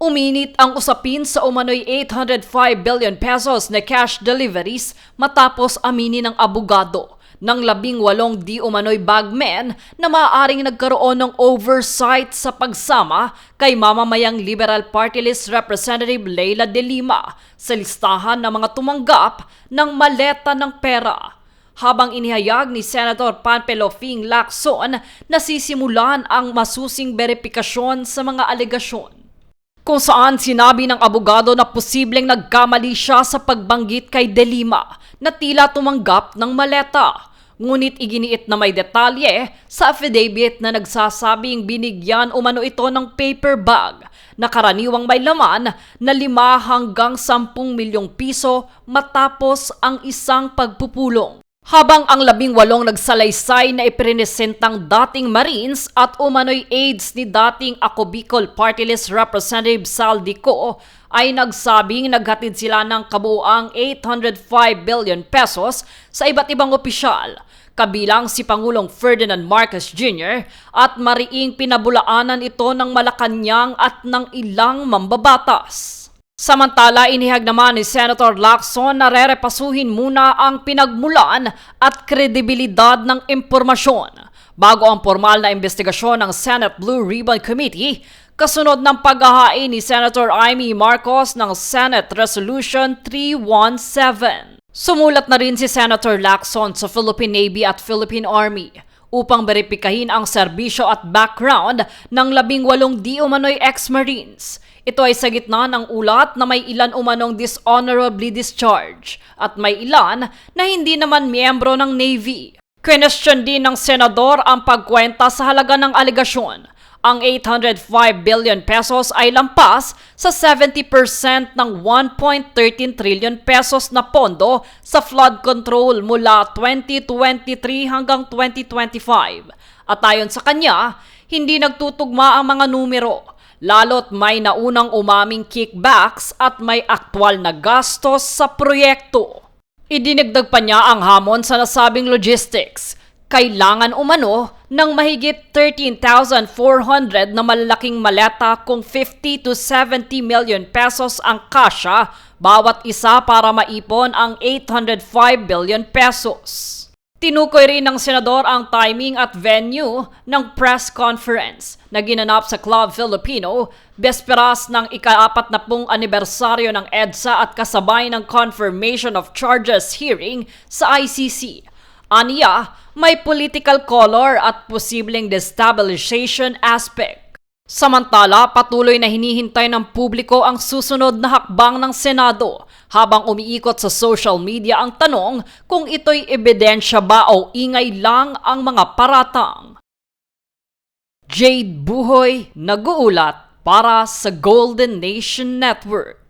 Uminit ang usapin sa umano'y 805 billion pesos na cash deliveries matapos aminin ng abogado ng 18 di umano'y bagmen na maaaring nagkaroon ng oversight sa pagsama kay mamamayang Liberal Party List Representative Leila de Lima sa listahan ng mga tumanggap ng maleta ng pera. Habang inihayag ni Senator Panfilo-Fing Lacson na sisimulan ang masusing beripikasyon sa mga alegasyon. Kung saan sinabi ng abogado na posibleng nagkamali siya sa pagbanggit kay De Lima na tila tumanggap ng maleta. Ngunit iginiit na may detalye sa affidavit na nagsasabing binigyan umano ito ng paper bag na karaniwang may laman na 5 hanggang 10 milyong piso matapos ang isang pagpupulong. Habang ang 18 nagsalaysay na iprinesentang dating Marines at umano'y aides ni dating Ako Bicol Party List Representative Saldico ay nagsabing naghatid sila ng kabuuang 805 billion pesos sa iba't ibang opisyal, kabilang si Pangulong Ferdinand Marcos Jr. at mariing pinabulaanan ito ng Malacanang at ng ilang mambabatas. Samantala, inihag naman ni Senator Lacson na rerepasuhin muna ang pinagmulan at kredibilidad ng impormasyon bago ang formal na investigasyon ng Senate Blue Ribbon Committee kasunod ng paghahain ni Senator Amy Marcos ng Senate Resolution 317. Sumulat na rin si Senator Lacson sa Philippine Navy at Philippine Army upang beripikahin ang serbisyo at background ng 18 di umano'y ex-Marines. Ito ay sa gitna ng ulat na may ilan umanong dishonorably discharged at may ilan na hindi naman miyembro ng Navy. Question din ng senador ang pagkwenta sa halaga ng alegasyon. Ang 805 billion pesos ay lampas sa 70% ng 1.13 trillion pesos na pondo sa flood control mula 2023 hanggang 2025. At ayon sa kanya, hindi nagtutugma ang mga numero. Lalo't may naunang umaming kickbacks at may aktwal na gastos sa proyekto. Idinagdag pa niya ang hamon sa nasabing logistics. Kailangan umano ng mahigit 13,400 na malalaking maleta kung 50 to 70 million pesos ang kasya bawat isa para maipon ang 805 billion pesos. Tinukoy rin ng senador ang timing at venue ng press conference na ginanap sa Club Filipino, besperas ng ika-40 anibersaryo ng EDSA at kasabay ng confirmation of charges hearing sa ICC. Aniya, may political color at posibleng destabilization aspect. Samantala, patuloy na hinihintay ng publiko ang susunod na hakbang ng Senado habang umiikot sa social media ang tanong kung ito'y ebidensya ba o ingay lang ang mga paratang. Jade Buhoy, nag-uulat para sa Golden Nation Network.